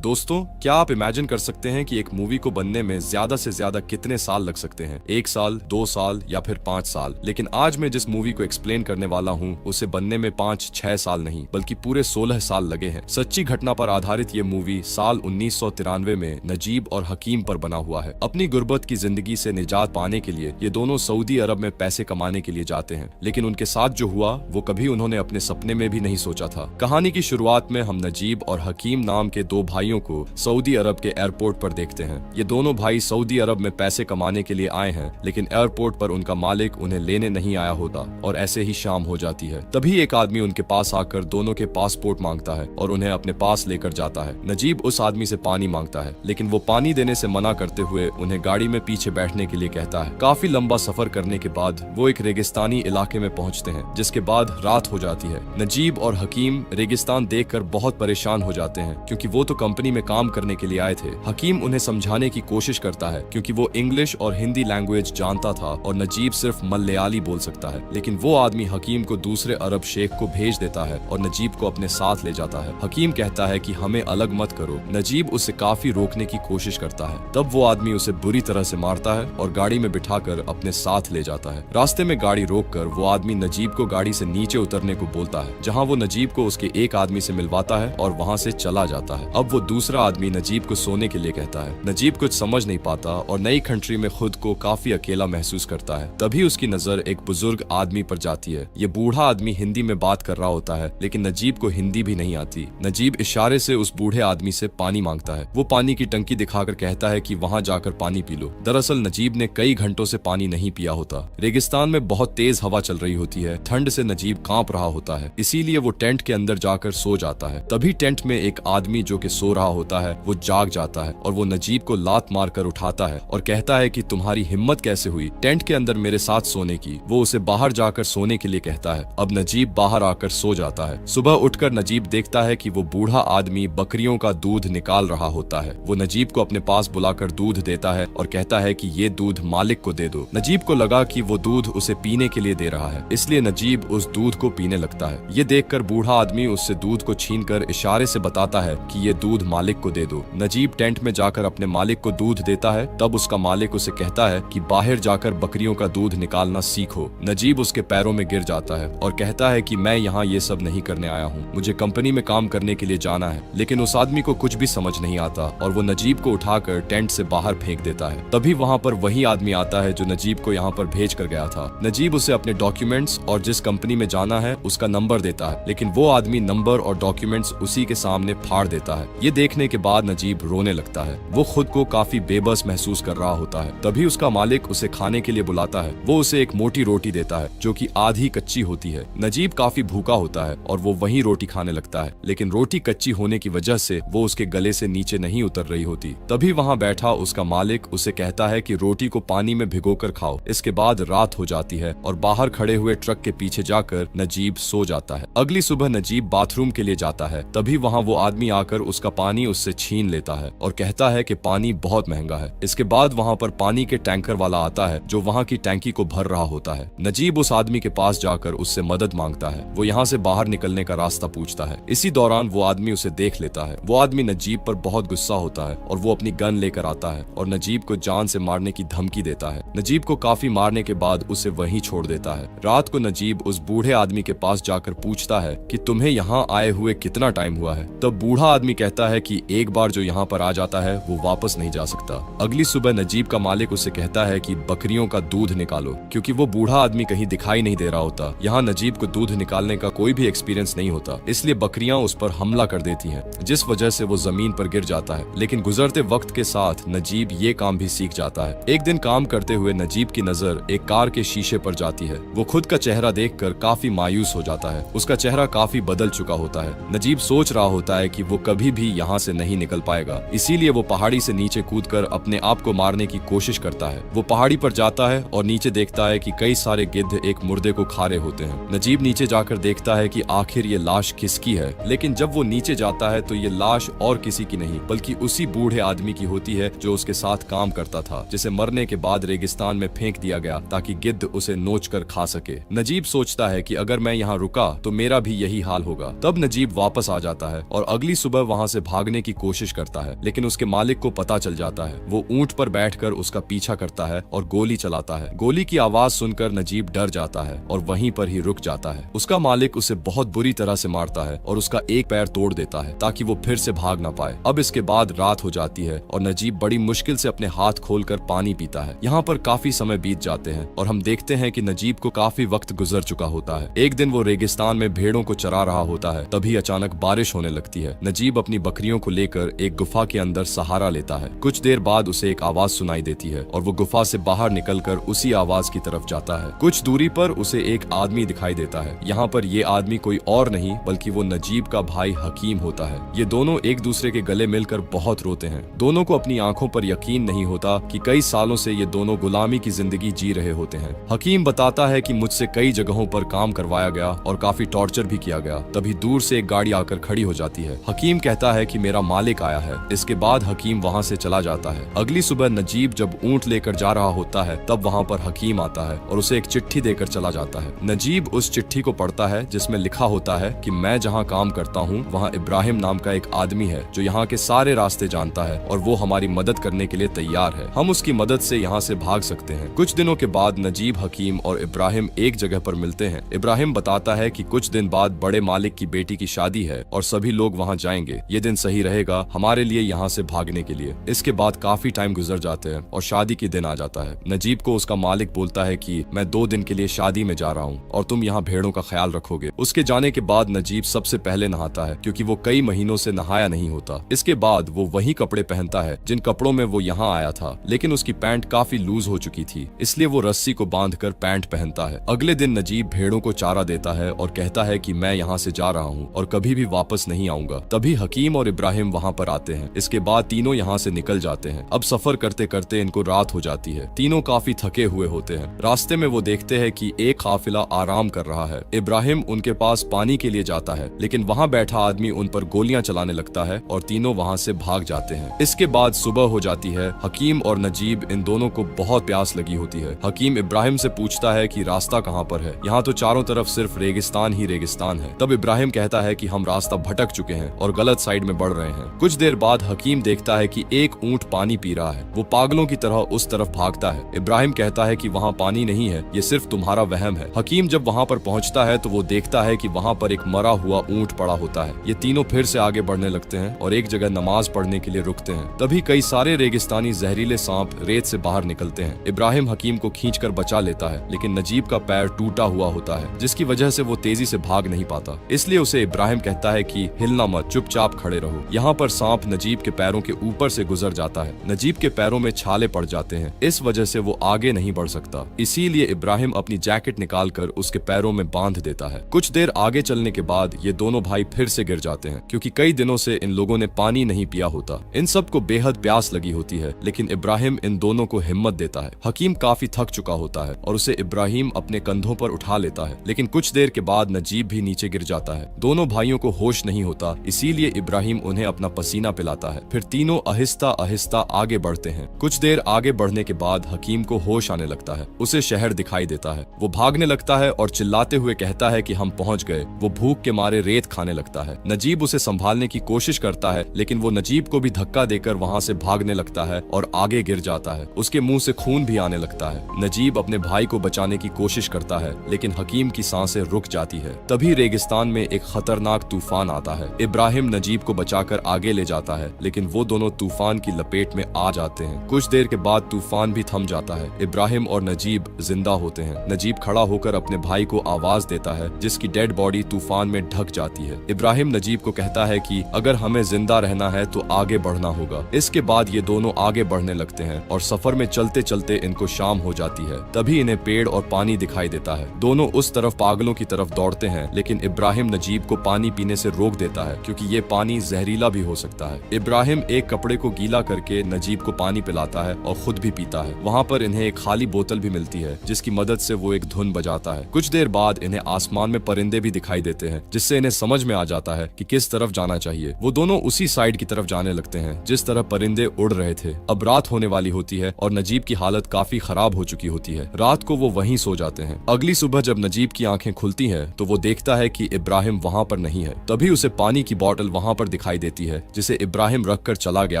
दोस्तों, क्या आप इमेजिन कर सकते हैं कि एक मूवी को बनने में ज्यादा से ज्यादा कितने साल लग सकते हैं? 1 साल, 2 साल या फिर 5 साल। लेकिन आज मैं जिस मूवी को एक्सप्लेन करने वाला हूँ उसे बनने में 5-6 साल नहीं बल्कि पूरे 16 साल लगे हैं। सच्ची घटना पर आधारित ये मूवी साल 1993 में नजीब और हकीम पर बना हुआ है। अपनी गुर्बत की जिंदगी से निजात पाने के लिए ये दोनों सऊदी अरब में पैसे कमाने के लिए जाते हैं, लेकिन उनके साथ जो हुआ वो कभी उन्होंने अपने सपने में भी नहीं सोचा था। कहानी की शुरुआत में हम नजीब और हकीम नाम के 2 भाइयों को सऊदी अरब के एयरपोर्ट पर देखते हैं। ये दोनों भाई सऊदी अरब में पैसे कमाने के लिए आए हैं, लेकिन एयरपोर्ट पर उनका मालिक उन्हें लेने नहीं आया होता और ऐसे ही शाम हो जाती है। तभी एक आदमी उनके पास आकर दोनों के पासपोर्ट मांगता है और उन्हें अपने पास लेकर जाता है। नजीब उस आदमी से पानी मांगता है, लेकिन वो पानी देने से मना करते हुए उन्हें गाड़ी में पीछे बैठने के लिए कहता है। काफी लंबा सफर करने के बाद वो एक रेगिस्तानी इलाके में पहुंचते हैं, जिसके बाद रात हो जाती है। नजीब और हकीम रेगिस्तान देखकर बहुत परेशान हो जाते हैं, क्योंकि वो तो कंपनी में काम करने के लिए आए थे। हकीम उन्हें समझाने की कोशिश करता है, क्योंकि वो इंग्लिश और हिंदी लैंग्वेज जानता था और नजीब सिर्फ मलयाली बोल सकता है। लेकिन वो आदमी हकीम को दूसरे अरब शेख को भेज देता है और नजीब को अपने साथ ले जाता है। हकीम कहता है कि हमें अलग मत करो। नजीब उसे काफी रोकने की कोशिश करता है। तब वो आदमी उसे बुरी तरह से मारता है और गाड़ी में बिठाकर अपने साथ ले जाता है। रास्ते में गाड़ी रोककर वो आदमी नजीब को गाड़ी से नीचे उतरने को बोलता है, जहाँ वो नजीब को उसके एक आदमी से मिलवाता है और वहाँ से चला जाता है। अब वो दूसरा आदमी नजीब को सोने के लिए कहता है। नजीब कुछ समझ नहीं पाता और नई कंट्री में खुद को काफी अकेला महसूस करता है। तभी उसकी नजर एक बुजुर्ग आदमी पर जाती है। ये बूढ़ा आदमी हिंदी में बात कर रहा होता है, लेकिन नजीब को हिंदी भी नहीं आती। नजीब इशारे से उस बूढ़े आदमी से पानी मांगता है। वो पानी की टंकी दिखाकर कहता है कि वहाँ जाकर पानी पी लो। दरअसल नजीब ने कई घंटों से पानी नहीं पिया होता। रेगिस्तान में बहुत तेज हवा चल रही होती है। ठंड से नजीब कांप रहा होता है, इसीलिए वो टेंट के अंदर जाकर सो जाता है। तभी टेंट में एक आदमी जो कि सो रहा होता है वो जाग जाता है और वो नजीब को लात मारकर उठाता है और कहता है कि तुम्हारी हिम्मत कैसे हुई टेंट के अंदर मेरे साथ सोने की। वो उसे बाहर जाकर सोने के लिए कहता है। अब नजीब बाहर आकर सो जाता है। सुबह उठकर नजीब देखता है कि वो बूढ़ा आदमी बकरियों का दूध निकाल रहा होता है। वो नजीब को अपने पास बुलाकर दूध देता है और कहता है कि ये दूध मालिक को दे दो। नजीब को लगा कि वो दूध उसे पीने के लिए दे रहा है, इसलिए नजीब उस दूध को पीने लगता है। ये देखकर बूढ़ा आदमी उससे दूध को छीनकर इशारे से बताता है कि ये दूध मालिक को दे दो। नजीब टेंट में जाकर अपने मालिक को दूध देता है। तब उसका मालिक उसे कहता है कि बाहर जाकर बकरियों का दूध निकालना सीखो। नजीब उसके पैरों में गिर जाता है और कहता है कि मैं यहाँ ये सब नहीं करने आया हूँ, मुझे कंपनी में काम करने के लिए जाना है। लेकिन उस आदमी को कुछ भी समझ नहीं आता और वो नजीब को उठाकर टेंट से बाहर फेंक देता है। तभी वहाँ पर वही आदमी आता है जो नजीब को यहाँ पर भेज कर गया था। नजीब उसे अपने डॉक्यूमेंट्स और जिस कंपनी में जाना है उसका नंबर देता है, लेकिन वो आदमी नंबर और डॉक्यूमेंट्स उसी के सामने फाड़ देता है। ये देखने के बाद नजीब रोने लगता है। वो खुद को काफी बेबस महसूस कर रहा होता है। तभी उसका मालिक उसे खाने के लिए बुलाता है। वो उसे एक मोटी रोटी देता है जो कि आधी कच्ची होती है। नजीब काफी भूखा होता है और वो वही रोटी खाने लगता है, लेकिन रोटी कच्ची होने की वजह से वो उसके गले से नीचे नहीं उतर रही होती। तभी वहाँ बैठा उसका मालिक उसे कहता है कि रोटी को पानी में भिगोकर खाओ। इसके बाद रात हो जाती है और बाहर खड़े हुए ट्रक के पीछे जाकर नजीब सो जाता है। अगली सुबह नजीब बाथरूम के लिए जाता है। तभी वहाँ वो आदमी आकर उसका पानी उससे छीन लेता है और कहता है कि पानी बहुत महंगा है। इसके बाद वहाँ पर पानी के टैंकर वाला आता है जो वहाँ की टैंकी को भर रहा होता है। नजीब उस आदमी के पास जाकर उससे मदद मांगता है। वो यहाँ से बाहर निकलने का रास्ता पूछता है। इसी दौरान वो आदमी उसे देख लेता है। वो आदमी नजीब पर बहुत गुस्सा होता है और वो अपनी गन लेकर आता है और नजीब को जान से मारने की धमकी देता है। नजीब को काफी मारने के बाद उसे वहीं छोड़ देता है। रात को नजीब उस बूढ़े आदमी के पास जाकर पूछता है कि तुम्हें यहाँ आए हुए कितना टाइम हुआ है। तब बूढ़ा आदमी कहता है कि एक बार जो यहाँ पर आ जाता है वो वापस नहीं जा सकता। अगली सुबह नजीब का मालिक उसे कहता है कि बकरियों का दूध निकालो, क्योंकि वो बूढ़ा आदमी कहीं दिखाई नहीं दे रहा होता। यहाँ नजीब को दूध निकालने का कोई भी एक्सपीरियंस नहीं होता, इसलिए बकरियां उस पर हमला कर देती हैं, जिस वजह से वो जमीन पर गिर जाता है। लेकिन गुजरते वक्त के साथ नजीब ये काम भी सीख जाता है। एक दिन काम करते हुए नजीब की नजर एक कार के शीशे पर जाती है। वो खुद का चेहरा देखकर काफी मायूस हो जाता है। उसका चेहरा काफी बदल चुका होता है। नजीब सोच रहा होता है कि वो कभी भी यहाँ से नहीं निकल पाएगा, इसीलिए वो पहाड़ी से नीचे कूदकर अपने आप को मारने की कोशिश करता है। वो पहाड़ी पर जाता है और नीचे देखता है कि कई सारे गिद्ध एक मुर्दे को खा रहे होते हैं। नजीब नीचे जाकर देखता है कि आखिर ये लाश किसकी है, लेकिन जब वो नीचे जाता है तो ये लाश और किसी की नहीं बल्कि उसी बूढ़े आदमी की होती है जो उसके साथ काम करता था, जिसे मरने के बाद रेगिस्तान में फेंक दिया गया ताकि गिद्ध उसे नोच कर खा सके। नजीब सोचता है कि अगर मैं यहाँ रुका तो मेरा भी यही हाल होगा। तब नजीब वापस आ जाता है और अगली सुबह वहाँ से भागने की कोशिश करता है, लेकिन उसके मालिक को पता चल जाता है। वो ऊंट पर बैठकर उसका पीछा करता है और गोली चलाता है। गोली की आवाज सुनकर नजीब डर जाता है और वहीं पर ही रुक जाता है। उसका मालिक उसे बहुत बुरी तरह से मारता है और उसका एक पैर तोड़ देता है ताकि वो फिर से भाग ना पाए। अब इसके बाद रात हो जाती है और नजीब बड़ी मुश्किल से अपने हाथ खोलकर पानी पीता है। यहाँ पर काफी समय बीत जाते हैं और हम देखते हैं कि नजीब को काफी वक्त गुजर चुका होता है। एक दिन वो रेगिस्तान में भेड़ों को चरा रहा होता है, तभी अचानक बारिश होने लगती है। नजीब अपनी बकरियों को लेकर एक गुफा के अंदर सहारा लेता है। कुछ देर बाद उसे एक आवाज सुनाई देती है और वो गुफा से बाहर निकलकर उसी आवाज की तरफ जाता है। कुछ दूरी पर उसे एक आदमी दिखाई देता है। यहाँ पर ये आदमी कोई और नहीं बल्कि वो नजीब का भाई हकीम होता है। ये दोनों एक दूसरे के गले मिलकर बहुत रोते हैं। दोनों को अपनी आंखों पर यकीन नहीं होता कि कई सालों से ये दोनों गुलामी की जिंदगी जी रहे होते हैं। हकीम बताता है कि मुझसे कई जगहों पर काम करवाया गया और काफी टॉर्चर भी किया गया। तभी दूर से एक गाड़ी आकर खड़ी हो जाती है। हकीम कहता है कि मेरा मालिक आया है। इसके बाद हकीम वहाँ से चला जाता है। अगली सुबह नजीब जब ऊंट लेकर जा रहा होता है तब वहाँ पर हकीम आता है और उसे एक चिट्ठी देकर चला जाता है। नजीब उस चिट्ठी को पढ़ता है जिसमें लिखा होता है कि मैं जहाँ काम करता हूँ वहाँ इब्राहिम नाम का एक आदमी है जो यहाँ के सारे रास्ते जानता है और वो हमारी मदद करने के लिए तैयार है। हम उसकी मदद से यहाँ से भाग सकते हैं। कुछ दिनों के बाद नजीब, हकीम और इब्राहिम एक जगह पर मिलते हैं। इब्राहिम बताता है कि कुछ दिन बाद बड़े मालिक की बेटी की शादी है और सभी लोग वहाँ जाएंगे। ये दिन सही रहेगा हमारे लिए यहाँ से भागने के लिए। इसके बाद काफी टाइम गुजर जाते हैं और शादी के दिन आ जाता है। नजीब को उसका मालिक बोलता है कि मैं 2 दिन के लिए शादी में जा रहा हूँ और तुम यहाँ भेड़ों का ख्याल रखोगे। उसके जाने के बाद नजीब सबसे पहले नहाता है क्योंकि वो कई महीनों से नहाया नहीं होता। इसके बाद वो वही कपड़े पहनता है जिन कपड़ों में वो यहाँ आया था, लेकिन उसकी पैंट काफी लूज हो चुकी थी, इसलिए वो रस्सी को बांधकर पैंट पहनता है। अगले दिन नजीब भेड़ों को चारा देता है और कहता है कि मैं यहाँ से जा रहा हूँ और कभी भी वापस नहीं आऊंगा। तभी हकीम और इब्राहिम वहाँ पर आते हैं। इसके बाद तीनों यहाँ से निकल जाते हैं। अब सफर करते करते इनको रात हो जाती है। तीनों काफी थके हुए होते हैं। रास्ते में वो देखते हैं कि एक काफिला आराम कर रहा है। इब्राहिम उनके पास पानी के लिए जाता है, लेकिन वहाँ बैठा आदमी उन पर गोलियां चलाने लगता है और तीनों वहाँ से भाग जाते हैं। इसके बाद सुबह हो जाती है। हकीम और नजीब इन दोनों को बहुत प्यास लगी होती है। हकीम इब्राहिम से पूछता है कि रास्ता कहाँ पर है, यहाँ तो चारों तरफ सिर्फ रेगिस्तान ही रेगिस्तान है। तब इब्राहिम कहता है कि हम रास्ता भटक चुके हैं और गलत साइड में बढ़ रहे हैं। कुछ देर बाद हकीम देखता है कि एक ऊंट पानी पी रहा है। वो पागलों की तरह उस तरफ भागता है। इब्राहिम कहता है कि वहाँ पानी नहीं है, ये सिर्फ तुम्हारा वहम है। हकीम जब वहाँ पर पहुँचता है तो वो देखता है कि वहाँ पर एक मरा हुआ ऊंट पड़ा होता है। ये तीनों फिर से आगे बढ़ने लगते हैं और एक जगह नमाज पढ़ने के लिए रुकते हैं। तभी कई सारे रेगिस्तानी जहरीले सांप रेत से बाहर निकलते हैं। इब्राहिम हकीम को खींचकर बचा लेता है, लेकिन नजीब का पैर टूटा हुआ होता है जिसकी वजह से वो तेजी से भाग नहीं पाता। इसलिए उसे इब्राहिम कहता है कि हिलना मत, चुपचाप खड़े रहो। यहाँ पर सांप नजीब के पैरों के ऊपर से गुजर जाता है। नजीब के पैरों में छाले पड़ जाते हैं, इस वजह से वो आगे नहीं बढ़ सकता। इसीलिए इब्राहिम अपनी जैकेट निकालकर उसके पैरों में बांध देता है। कुछ देर आगे चलने के बाद ये दोनों भाई फिर से गिर जाते हैं क्योंकि कई दिनों से इन लोगों ने पानी नहीं पिया होता। इन सबको बेहद प्यास लगी होती है, लेकिन इब्राहिम इन दोनों को हिम्मत देता है। हकीम काफी थक चुका होता है और उसे इब्राहिम अपने कंधों पर उठा लेता है, लेकिन कुछ देर के बाद नजीब भी नीचे गिर जाता है। दोनों भाइयों को होश नहीं होता, इसीलिए इब्राहिम उन्हें अपना पसीना पिलाता है। फिर तीनों आहिस्ता आहिस्ता आगे बढ़ते हैं। कुछ देर आगे बढ़ने के बाद हकीम को होश आने लगता है। उसे शहर दिखाई देता है। वो भागने लगता है और चिल्लाते हुए कहता है कि हम पहुंच गए। वो भूख के मारे रेत खाने लगता है। नजीब उसे संभालने की कोशिश करता है, लेकिन वो नजीब को भी धक्का देकर वहाँ से भागने लगता है और आगे गिर जाता है। उसके मुंह से खून भी आने लगता है। नजीब अपने भाई को बचाने की कोशिश करता है, लेकिन हकीम की सांसें रुक जाती है। तभी रेगिस्तान में एक खतरनाक तूफान आता है। इब्राहिम नजीब को बचाकर आगे ले जाता है, लेकिन वो दोनों तूफान की लपेट में आ जाते हैं। कुछ देर के बाद तूफान भी थम जाता है। इब्राहिम और नजीब जिंदा होते हैं। नजीब खड़ा होकर अपने भाई को आवाज देता है, जिसकी डेड बॉडी तूफान में ढक जाती है। इब्राहिम नजीब को कहता है कि अगर हमें जिंदा रहना है तो आगे बढ़ना होगा। इसके बाद ये दोनों आगे बढ़ने लगते हैं और सफर में चलते चलते इनको शाम हो जाती है। तभी इन्हें पेड़ और पानी दिखाई देता है। दोनों उस तरफ पागलों की तरफ दौड़ते हैं, लेकिन इब्राहिम नजीब को पानी पीने से रोक देता है क्योंकि ये पानी जहरीला भी हो सकता है। इब्राहिम एक कपड़े को गीला करके नजीब को पानी पिलाता है और खुद भी पीता है। वहाँ पर इन्हें एक खाली बोतल भी मिलती है, जिसकी मदद से वो एक धुन बजाता है। कुछ देर बाद इन्हें आसमान में परिंदे भी दिखाई देते हैं, जिससे इन्हें समझ में आ जाता है कि किस तरफ जाना चाहिए। वो दोनों उसी साइड की तरफ जाने लगते हैं जिस तरफ परिंदे उड़ रहे थे। अब रात होने वाली होती है और नजीब की हालत काफी खराब हो चुकी होती है। रात को वो वहीं सो जाते हैं। अगली सुबह जब नजीब की आंखें खुलती हैं तो वो देखता है कि इब्राहिम वहाँ पर नहीं है। तभी उसे पानी की बोतल वहाँ पर दिखाई देती है जिसे इब्राहिम रख कर चला गया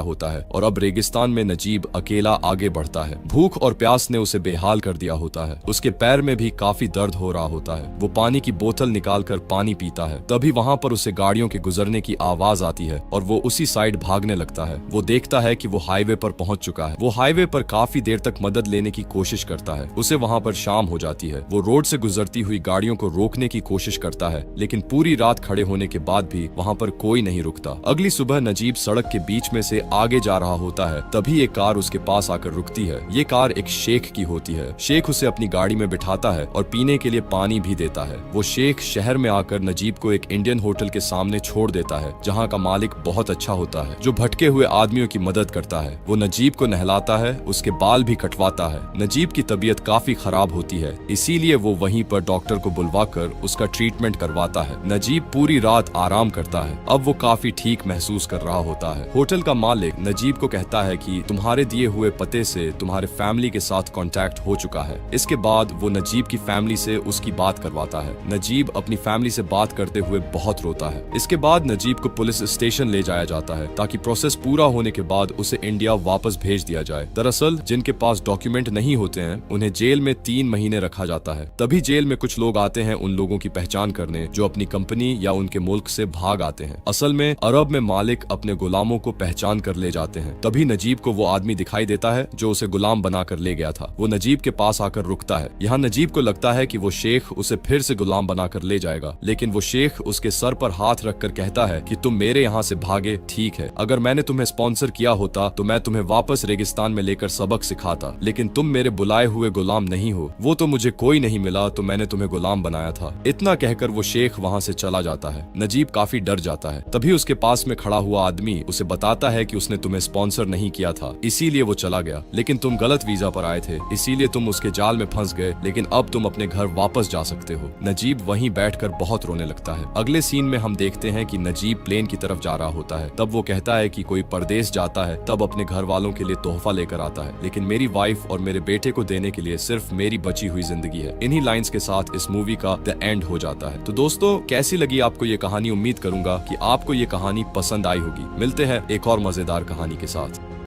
होता है और अब रेगिस्तान में नजीब अकेला आगे बढ़ता है। भूख और प्यास ने उसे बेहाल कर दिया होता है। उसके पैर में भी काफी दर्द हो रहा होता है। वो पानी की बोतल निकालकर पानी पीता है। तभी वहाँ पर उसे गाड़ियों के गुजरने की आवाज आती है और वो उसी साइड भागने लगता है। वो देखता है कि वो हाईवे पर पहुंच चुका है। वो हाईवे पर काफी देर तक मदद लेने की कोशिश करता है। उसे वहाँ पर शाम हो जाती है। वो रोड से गुजरती हुई गाड़ियों को रोकने की कोशिश करता है, लेकिन पूरी रात खड़े होने के बाद भी वहाँ पर कोई नहीं रुकता। अगली सुबह नजीब सड़क के बीच में से आगे जा रहा होता है। तभी एक कार उसके पास आकर रुकती है। ये कार एक शेख की होती है। शेख उसे अपनी गाड़ी में बिठाता है और पीने के लिए पानी भी देता है। वो शेख शहर में आकर नजीब को एक इंडियन होटल के सामने छोड़ देता है, जहाँ का मालिक बहुत अच्छा होता है, जो भटके हुए आदमियों की मदद करता है। वो नजीब को नहलाता है, उसके बाल भी कटवाता है। नजीब की तबीयत काफी खराब होती है, इसीलिए वो वहीं पर डॉक्टर को बुलवाकर उसका ट्रीटमेंट करवाता है। नजीब पूरी रात आराम करता है। अब वो काफी ठीक महसूस कर रहा होता है। होटल का मालिक नजीब को कहता है कि तुम्हारे दिए हुए पते से तुम्हारे फैमिली के साथ कांटेक्ट हो चुका है। इसके बाद वो नजीब की फैमिली से उसकी बात करवाता है। नजीब अपनी फैमिली से बात करते हुए बहुत रोता है। इसके बाद नजीब को पुलिस स्टेशन ले जाया जाता है ताकि प्रोसेस पूरा होने के बाद उसे इंडिया वापस भेज दिया जाए। दरअसल जिनके पास डॉक्यूमेंट नहीं होते हैं उन्हें जेल में 3 महीने रखा जाता है। तभी जेल में कुछ लोग आते हैं उन लोगों की पहचान करने जो अपनी कंपनी या उनके मुल्क से भाग आते हैं। असल में अरब में मालिक अपने गुलामों को पहचान कर ले जाते हैं। तभी नजीब को वो आदमी दिखाई देता है जो उसे गुलाम बनाकर ले गया था। वो नजीब के पास आकर रुकता है। यहाँ नजीब को लगता है कि वो शेख उसे फिर से गुलाम बनाकर ले जाएगा, लेकिन वो शेख उसके सर पर हाथ रखकर कहता है कि तुम मेरे यहाँ से भागे ठीक है, अगर मैंने तुम्हें स्पॉन्सर किया होता तो मैं तुम्हें वापस रेगिस्तान में लेकर सबक सिखाता, लेकिन तुम मेरे बुलाए हुए गुलाम नहीं हो। वो तो मुझे कोई नहीं मिला तो मैंने तुम्हें गुलाम बनाया था। इतना कहकर वो शेख वहाँ से चला जाता है। नजीब काफी डर जाता है। तभी उसके पास में खड़ा हुआ आदमी उसे बताता है कि उसने तुम्हें स्पॉन्सर नहीं किया था, इसीलिए वो चला गया, लेकिन तुम गलत वीजा पर आए थे, इसीलिए तुम उसके जाल में फंस गए, लेकिन अब तुम अपने घर वापस जा सकते हो। नजीब वहीं बैठकर बहुत रोने लगता है। अगले सीन में हम देखते हैं कि नजीब प्लेन की तरफ जा रहा होता है। तब वो कहता है कि कोई परदेश जाता है तब अपने घर वालों के लिए तोहफा लेकर आता है, लेकिन मेरी वाइफ और मेरे बेटे को देने के लिए सिर्फ मेरी बची हुई जिंदगी है। इन्हीं लाइंस के साथ इस मूवी का द एंड हो जाता है। तो दोस्तों कैसी लगी आपको ये कहानी? उम्मीद करूंगा कि आपको ये कहानी पसंद आई होगी। मिलते हैं एक और मजेदार कहानी के साथ।